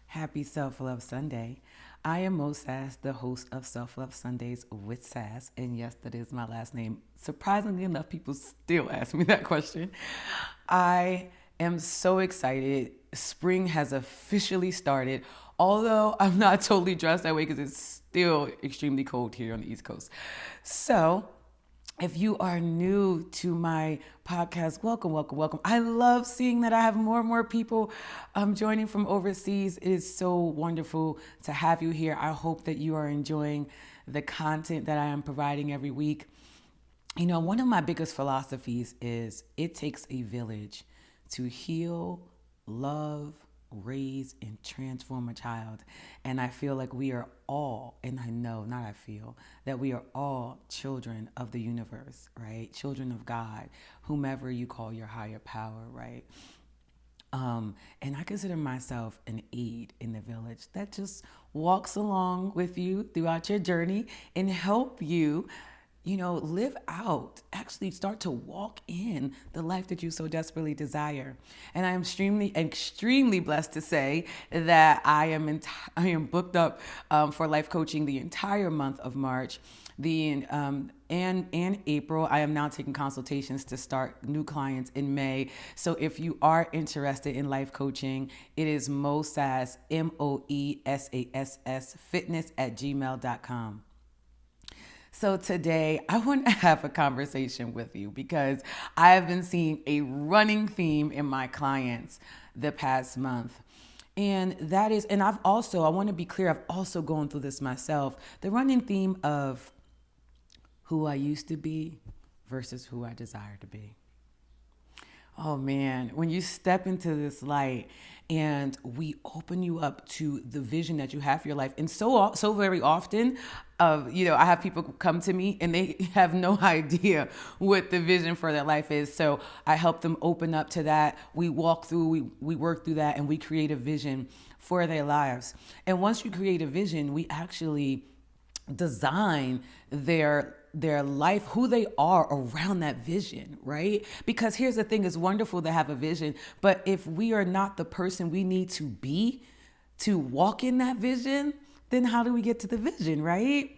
Happy Self Love Sunday. I am Moe Sass, the host of Self Love Sundays with Sass. And yes, that is my last name. Surprisingly enough, people still ask me that question. I am so excited. Spring has officially started, although I'm not totally dressed that way because it's still extremely cold here on the East Coast. So, if you are new to my podcast, welcome, welcome, welcome. I love seeing that I have more and more people joining from overseas. It is so wonderful to have you here. I hope that you are enjoying the content that I am providing every week. You know, one of my biggest philosophies is it takes a village to heal, love, raise, and transform a child. And I feel like we are all, and I know, not I feel, that we are all children of the universe, right? Children of God, whomever you call your higher power, right? And I consider myself an aide in the village that just walks along with you throughout your journey and help you live out, actually start to walk in the life that you so desperately desire. And I am extremely blessed to say that I am booked up for life coaching the entire month of March. And April, I am now taking consultations to start new clients in May. So if you are interested in life coaching, it is Moe Sass, MOESASS, fitness@gmail.com. So today I want to have a conversation with you because I have been seeing a running theme in my clients the past month. And that is, and I want to be clear, I've also gone through this myself. The running theme of who I used to be versus who I desire to be. Oh man, when you step into this light and we open you up to the vision that you have for your life, and so very often, I have people come to me and they have no idea what the vision for their life is. So I help them open up to that. We walk through, we work through that, and we create a vision for their lives. And once you create a vision, we actually design their life, who they are around that vision, right? Because here's the thing, it's wonderful to have a vision, but if we are not the person we need to be to walk in that vision, then how do we get to the vision, right?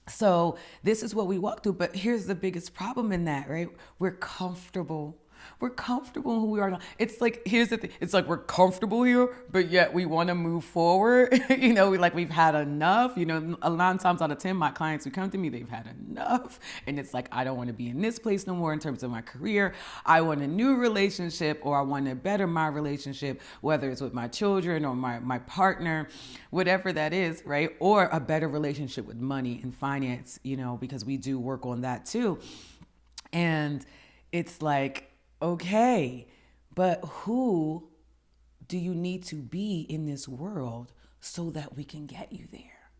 So this is what we walk through, but here's the biggest problem in that, right? We're comfortable. We're comfortable in who we are now. It's like, here's the thing. It's like we're comfortable here, but yet we want to move forward. We've had enough. A lot of times out of 10, my clients who come to me, they've had enough. And it's like, I don't want to be in this place no more in terms of my career. I want a new relationship, or I want to better my relationship, whether it's with my children or my partner, whatever that is, right? Or a better relationship with money and finance, because we do work on that too. And it's like, okay, but who do you need to be in this world so that we can get you there,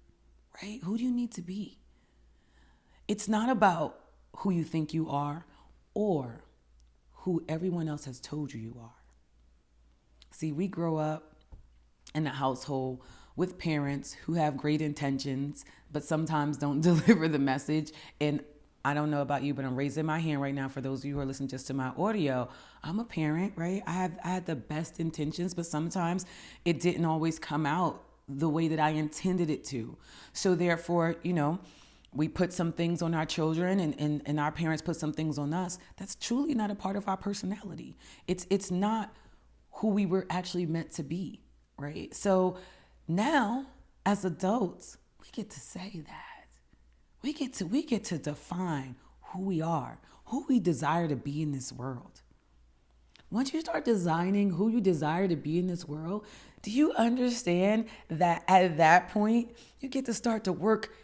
right? Who do you need to be? It's not about who you think you are or who everyone else has told you you are. See, we grow up in a household with parents who have great intentions, but sometimes don't deliver the message. And I don't know about you, but I'm raising my hand right now for those of you who are listening just to my audio. I'm a parent, right? I had the best intentions, but sometimes it didn't always come out the way that I intended it to. So therefore, we put some things on our children and our parents put some things on us. That's truly not a part of our personality. It's not who we were actually meant to be, right? So now, as adults, we get to say that. We get to define who we are, who we desire to be in this world. Once you start designing who you desire to be in this world, do you understand that at that point, you get to start to work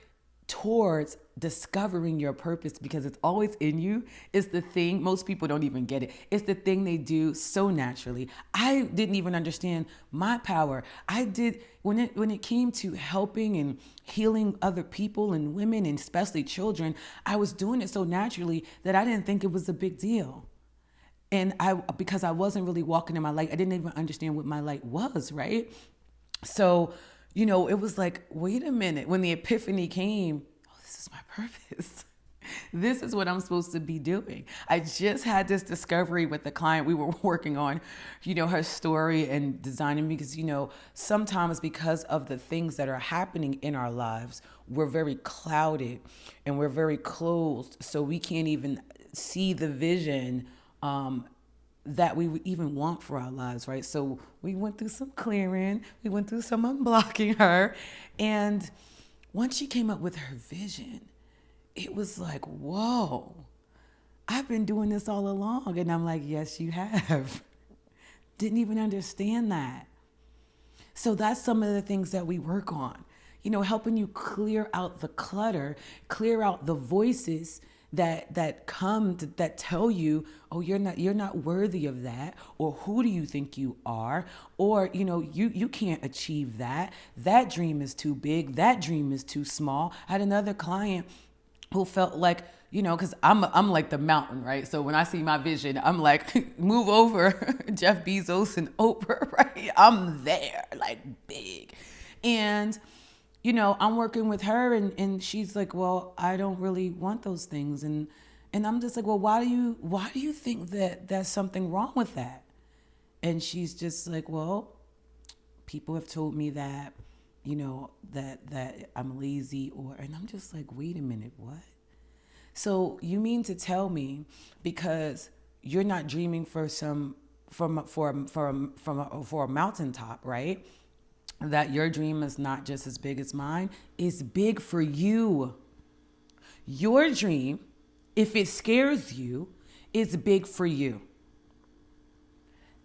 towards discovering your purpose, because it's always in you. It's the thing, most people don't even get it. It's the thing they do so naturally. I didn't even understand my power. I did when it came to helping and healing other people and women, and especially children, I was doing it so naturally that I didn't think it was a big deal. And because I wasn't really walking in my light, I didn't even understand what my light was, right? So, it was like, wait a minute. When the epiphany came, oh, this is my purpose. This is what I'm supposed to be doing. I just had this discovery with the client we were working on, her story and designing, because, sometimes because of the things that are happening in our lives, we're very clouded and we're very closed. So we can't even see the vision that we would even want for our lives, right? So we went through some clearing, we went through some unblocking her. And once she came up with her vision, it was like, whoa, I've been doing this all along. And I'm like, yes, you have. Didn't even understand that. So that's some of the things that we work on, helping you clear out the clutter, clear out the voices that come that tell you, oh, you're not worthy of that, or who do you think you are, or you can't achieve that. That dream is too big. That dream is too small. I had another client who felt like, because I'm like the mountain, right? So when I see my vision, I'm like, move over, Jeff Bezos and Oprah, right? I'm there, like big. And I'm working with her and she's like, well, I don't really want those things. And I'm just like, well, why do you think that there's something wrong with that? And she's just like, well, people have told me that, that I'm lazy, and I'm just like, wait a minute, what? So you mean to tell me because you're not dreaming for a mountaintop, right? That your dream is not just as big as mine, it's big for you. Your dream, if it scares you, is big for you.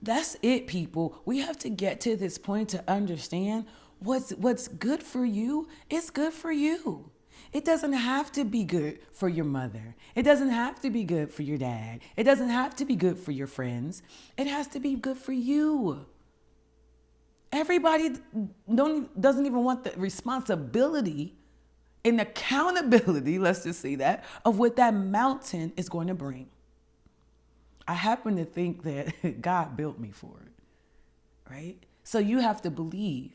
That's it, people. We have to get to this point to understand what's good for you is good for you. It doesn't have to be good for your mother. It doesn't have to be good for your dad. It doesn't have to be good for your friends. It has to be good for you. Everybody doesn't even want the responsibility and accountability, let's just say that, of what that mountain is going to bring. I happen to think that God built me for it, right? So you have to believe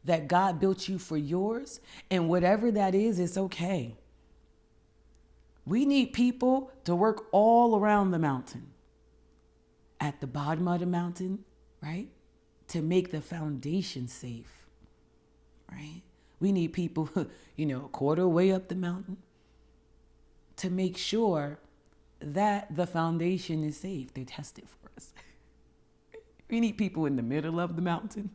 that God built you for yours, and whatever that is, it's okay. We need people to work all around the mountain. At the bottom of the mountain, right? To make the foundation safe, right? We need people, a quarter way up the mountain to make sure that the foundation is safe. They test it for us. We need people in the middle of the mountain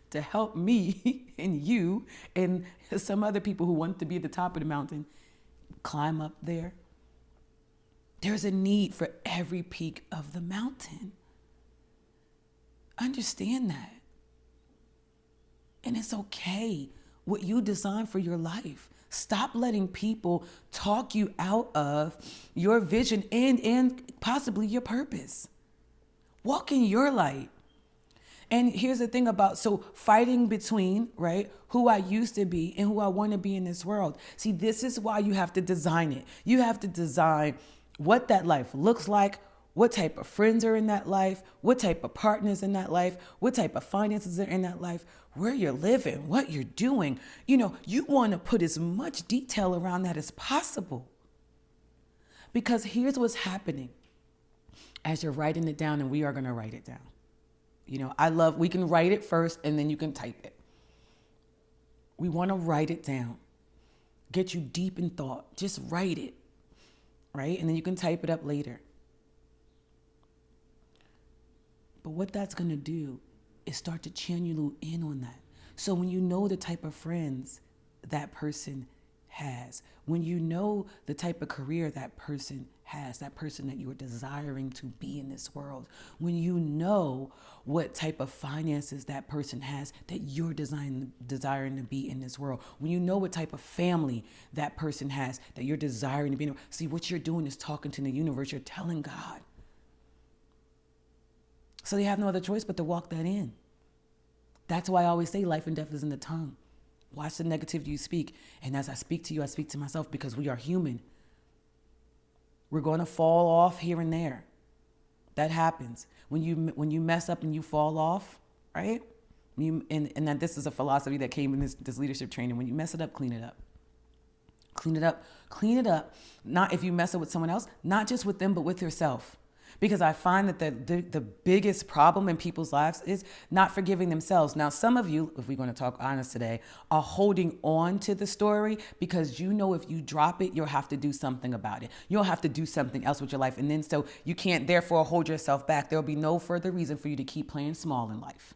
to help me and you and some other people who want to be at the top of the mountain climb up there. There's a need for every peak of the mountain. Understand that. And it's okay what you design for your life. Stop letting people talk you out of your vision and possibly your purpose. Walk in your light. And here's the thing about, fighting between, right, who I used to be and who I want to be in this world. See, this is why you have to design it. You have to design what that life looks like, what type of friends are in that life, what type of partners in that life, what type of finances are in that life, where you're living, what you're doing. You want to put as much detail around that as possible. Because here's what's happening as you're writing it down, and we are going to write it down. We can write it first and then you can type it. We want to write it down. Get you deep in thought. Just write it, right? And then you can type it up later. But what that's going to do is start to channel you in on that. So when you know the type of friends that person has, when you know the type of career that person has, that person that you are desiring to be in this world, when you know what type of finances that person has that you're desiring to be in this world, when you know what type of family that person has that you're desiring to be in, see, what you're doing is talking to the universe. You're telling God. So they have no other choice but to walk that in. That's why I always say life and death is in the tongue. Watch the negativity you speak. And as I speak to you, I speak to myself, because we are human. We're going to fall off here and there. That happens. When you mess up and you fall off, right? And that this is a philosophy that came in this leadership training. When you mess it up, clean it up. Clean it up. Clean it up. Not if you mess up with someone else, not just with them, but with yourself. Because I find that the biggest problem in people's lives is not forgiving themselves. Now, some of you, if we're going to talk honest today, are holding on to the story because you know if you drop it, you'll have to do something about it. You'll have to do something else with your life. And then so you can't therefore hold yourself back. There'll be no further reason for you to keep playing small in life.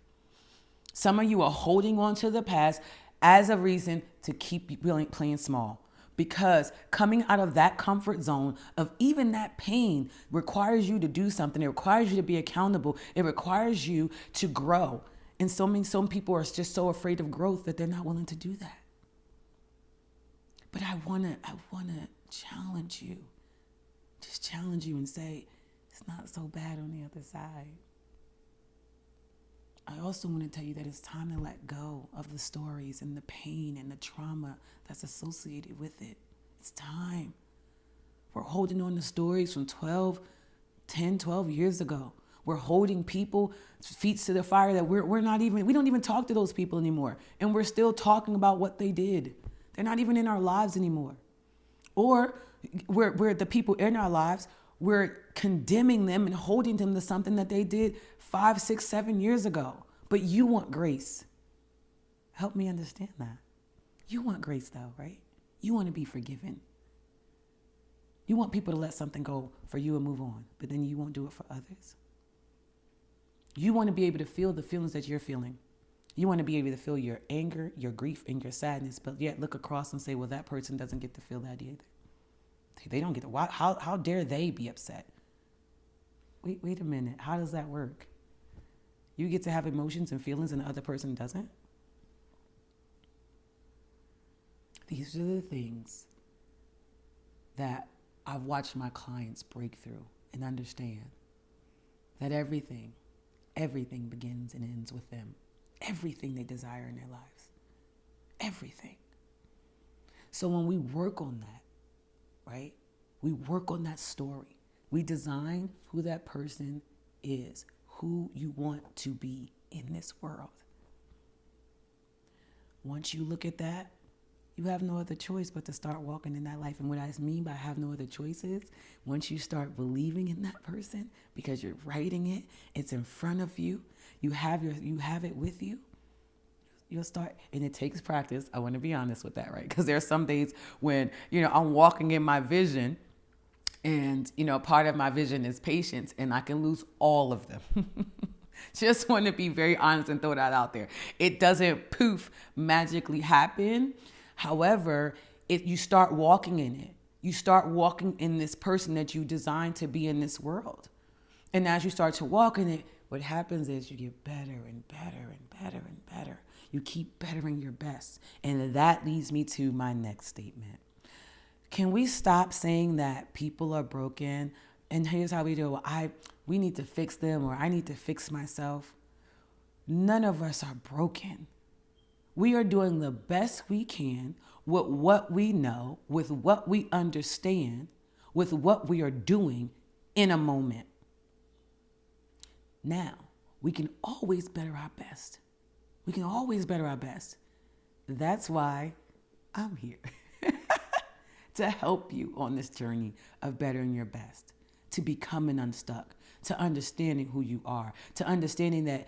Some of you are holding on to the past as a reason to keep playing small. Because coming out of that comfort zone of even that pain requires you to do something. It requires you to be accountable. It requires you to grow. And some people are just so afraid of growth that they're not willing to do that. But I wanna challenge you. Just challenge you and say, it's not so bad on the other side. I also want to tell you that it's time to let go of the stories and the pain and the trauma that's associated with it. It's time. We're holding on to stories from 10, 12 years ago. We're holding people feet to the fire that we don't even talk to those people anymore. And we're still talking about what they did. They're not even in our lives anymore. Or we're the people in our lives, we're condemning them and holding them to something that they did 5, 6, 7 years ago. But you want grace. Help me understand that. You want grace though, right? You want to be forgiven. You want people to let something go for you and move on, but then you won't do it for others. You want to be able to feel the feelings that you're feeling. You want to be able to feel your anger, your grief, and your sadness, but yet look across and say, well, that person doesn't get to feel that either. They don't get to. How dare they be upset? Wait a minute. How does that work? You get to have emotions and feelings and the other person doesn't? These are the things that I've watched my clients break through and understand that everything begins and ends with them. Everything they desire in their lives. Everything. So when we work on that, right? We work on that story. We design who that person is, who you want to be in this world. Once you look at that, you have no other choice but to start walking in that life. And what I mean by have no other choices, once you start believing in that person because you're writing it, it's in front of you, you have it with you, you'll start, and it takes practice. I want to be honest with that, right? Because there are some days when, I'm walking in my vision and, part of my vision is patience and I can lose all of them. Just want to be very honest and throw that out there. It doesn't poof magically happen. However, if you start walking in it, you start walking in this person that you designed to be in this world. And as you start to walk in it, what happens is you get better and better and better and better. You keep bettering your best. And that leads me to my next statement. Can we stop saying that people are broken? And here's how we do it. We need to fix them, or I need to fix myself. None of us are broken. We are doing the best we can with what we know, with what we understand, with what we are doing in a moment. Now, we can always better our best. We can always better our best. That's why I'm here to help you on this journey of bettering your best, to becoming unstuck, to understanding who you are, to understanding that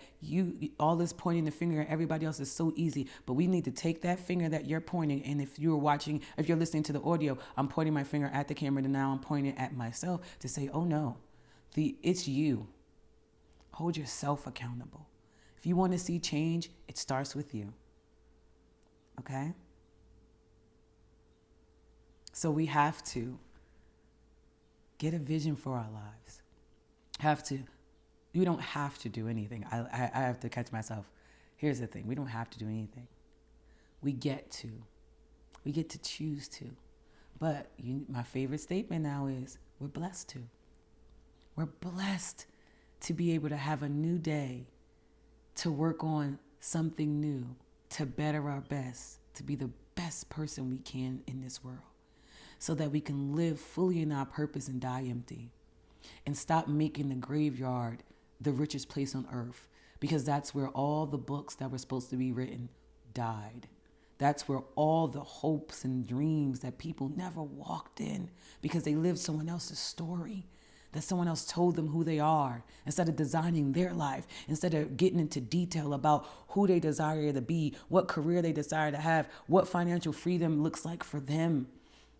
all this pointing the finger at everybody else is so easy, but we need to take that finger that you're pointing, and if you're listening to the audio, I'm pointing my finger at the camera, and now I'm pointing at myself to say, oh no, it's you. Hold yourself accountable. If you want to see change, it starts with you. Okay? So we have to get a vision for our lives. You don't have to do anything. I have to catch myself. Here's the thing. We don't have to do anything. We get to. We get to choose to. But my favorite statement now is we're blessed to. We're blessed to be able to have a new day, to work on something new, to better our best, to be the best person we can in this world, so that we can live fully in our purpose and die empty, and stop making the graveyard the richest place on earth, because that's where all the books that were supposed to be written died. That's where all the hopes and dreams that people never walked in because they lived someone else's story, that someone else told them who they are, instead of designing their life, instead of getting into detail about who they desire to be, what career they desire to have, what financial freedom looks like for them,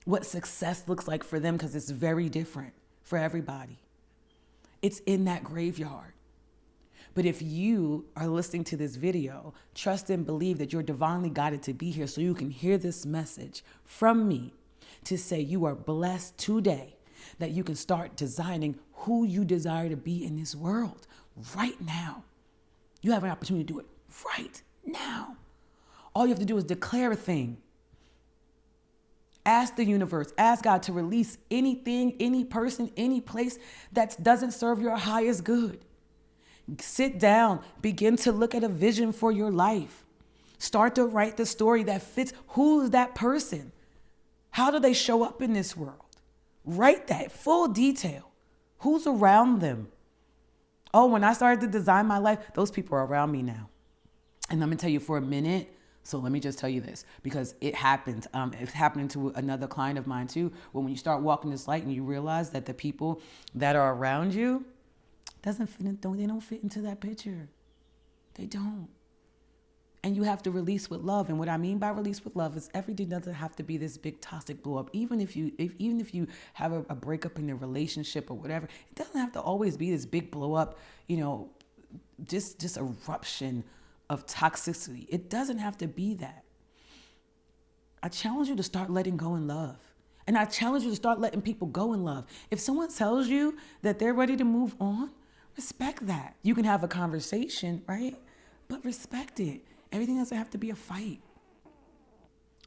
what success looks like for them, because it's very different for everybody. It's in that graveyard. But if you are listening to this video, trust and believe that you're divinely guided to be here so you can hear this message from me to say you are blessed today, that you can start designing who you desire to be in this world right now. You have an opportunity to do it right now. All you have to do is declare a thing. Ask the universe, ask God to release anything, any person, any place that doesn't serve your highest good. Sit down, begin to look at a vision for your life. Start to write the story that fits. Who is that person? How do they show up in this world? Write that full detail. Who's around them? Oh, when I started to design my life, those people are around me now. And I'm going to tell you for a minute. So let me just tell you this, because it happened. It's happening to another client of mine too. When you start walking this light and you realize that the people that are around you they don't fit into that picture. They don't. And you have to release with love. And what I mean by release with love is everything doesn't have to be this big toxic blow up. Even if you have a breakup in a relationship or whatever, it doesn't have to always be this big blow up, just eruption of toxicity. It doesn't have to be that. I challenge you to start letting go in love. And I challenge you to start letting people go in love. If someone tells you that they're ready to move on, respect that. You can have a conversation, right? But respect it. Everything doesn't have to be a fight.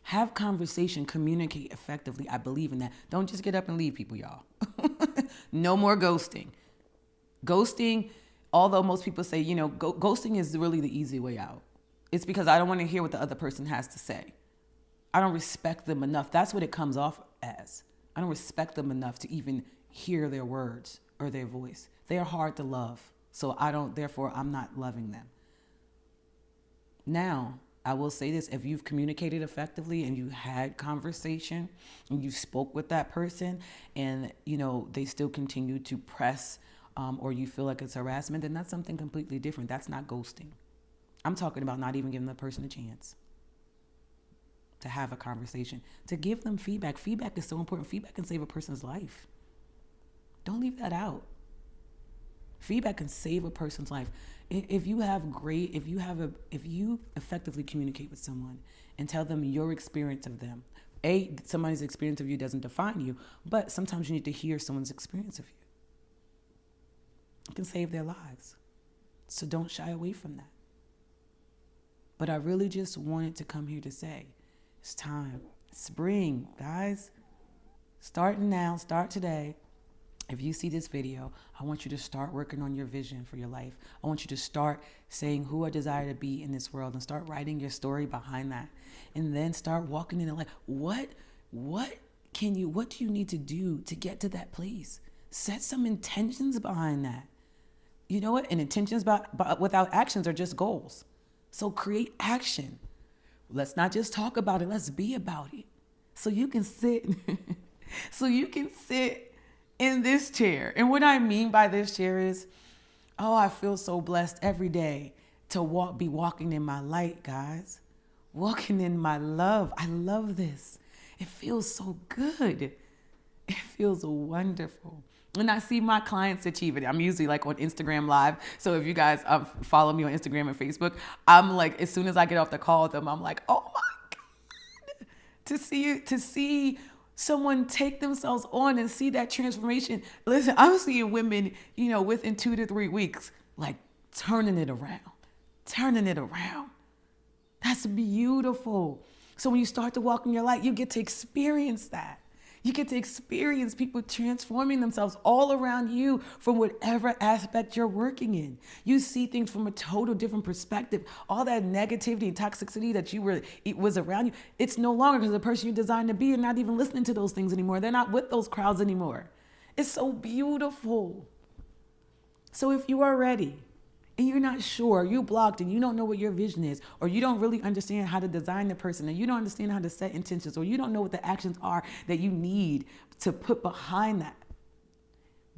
Have conversation, communicate effectively. I believe in that. Don't just get up and leave people, y'all. No more ghosting. Ghosting, although most people say, ghosting is really the easy way out. It's because I don't want to hear what the other person has to say. I don't respect them enough. That's what it comes off as. I don't respect them enough to even hear their words or their voice. They are hard to love. So therefore I'm not loving them. Now, I will say this, if you've communicated effectively and you had conversation and you spoke with that person and, they still continue to press or you feel like it's harassment, then that's something completely different. That's not ghosting. I'm talking about not even giving the person a chance to have a conversation, to give them feedback. Feedback is so important. Feedback can save a person's life. Don't leave that out. Feedback can save a person's life. If you effectively communicate with someone and tell them your experience of them, somebody's experience of you doesn't define you, but sometimes you need to hear someone's experience of you. It can save their lives. So don't shy away from that. But I really just wanted to come here to say, it's time. Spring, guys. Starting now, start today. If you see this video, I want you to start working on your vision for your life. I want you to start saying who I desire to be in this world and start writing your story behind that. And then start walking in it like, what do you need to do to get to that place? Set some intentions behind that. You know what? And intentions without actions are just goals. So create action. Let's not just talk about it. Let's be about it. So you can sit in this chair. And what I mean by this chair is, I feel so blessed every day to be walking in my light, guys. Walking in my love. I love this. It feels so good. It feels wonderful. When I see my clients achieve it, I'm usually like on Instagram Live. So if you guys follow me on Instagram and Facebook, I'm like, as soon as I get off the call with them, I'm like, oh my God. To see someone take themselves on and see that transformation. Listen, I'm seeing women, within 2 to 3 weeks, like turning it around. That's beautiful. So when you start to walk in your light, you get to experience that. You get to experience people transforming themselves all around you from whatever aspect you're working in. You see things from a total different perspective. All that negativity and toxicity that was around you, it's no longer because the person you're designed to be, you're not even listening to those things anymore. They're not with those crowds anymore. It's so beautiful. So if you are ready, and you're not sure, you blocked and you don't know what your vision is, or you don't really understand how to design the person, and you don't understand how to set intentions, or you don't know what the actions are that you need to put behind that,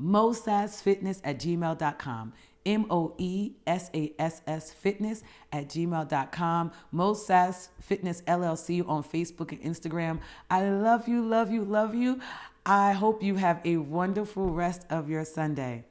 moesassfitness@gmail.com. MOESASS fitness@gmail.com. Moe Sass Fitness LLC on Facebook and Instagram. I love you, love you, love you. I hope you have a wonderful rest of your Sunday.